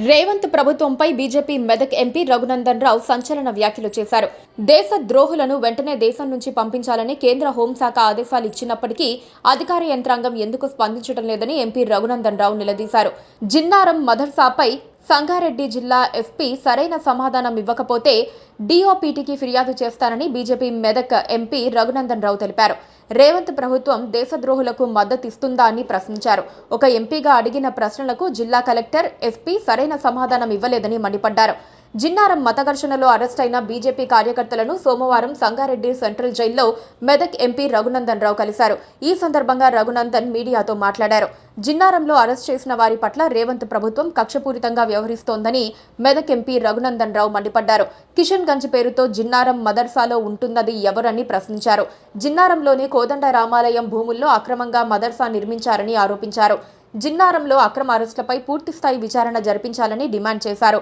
రేవంత్ ప్రభుత్వంపై BJP Medak MP Raghunandan Rao సంచలన వ్యాఖ్యలు చేశారు. దేశ ద్రోహులను వెంటనే దేశం నుంచి పంపించాలని కేంద్ర హోంశాఖ ఆదేశాలు ఇచ్చినప్పటికీ అధికార యంత్రాంగం ఎందుకు స్పందించడం లేదని ఎంపీ రఘునందన్ రావు నిలదీశారు. జిన్నారం మదర్సాపై సంగారెడ్డి జిల్లా ఎస్పీ సరైన సమాధానం ఇవ్వకపోతే డీఓపీటీకి ఫిర్యాదు చేస్తానని బీజేపీ మెదక్ ఎంపీ రఘునందన్ రావు తెలిపారు. రేవంత్ ప్రభుత్వం దేశద్రోహులకు మద్దతిస్తుందా అని ప్రశ్నించారు. ఒక ఎంపీగా అడిగిన ప్రశ్నలకు జిల్లా కలెక్టర్, ఎస్పీ సరైన సమాధానం ఇవ్వలేదని మండిపడ్డారు. జిన్నారం మత ఘర్షణలో అరెస్టైన బీజేపీ కార్యకర్తలను సోమవారం సంగారెడ్డి సెంట్రల్ జైల్లో మెదక్ ఎంపీ రఘునందన్ రావు కలిశారు. ఈ సందర్భంగా రఘునందన్ మీడియాతో మాట్లాడారు. జిన్నారంలో అరెస్ట్ చేసిన వారి పట్ల రేవంత్ ప్రభుత్వం కక్షపూరితంగా వ్యవహరిస్తోందని మెదక్ ఎంపీ రఘునందన్ రావు మండిపడ్డారు. కిషన్ గంజ్ పేరుతో జిన్నారం మదర్సాలో ఉంటున్నది ఎవరని ప్రశ్నించారు. జిన్నారంలోని కోదండ రామాలయం భూముల్లో అక్రమంగా మదర్సా నిర్మించారని ఆరోపించారు. జిన్నారంలో అక్రమ అరెస్టులపై పూర్తిస్థాయి విచారణ జరిపించాలని డిమాండ్ చేశారు.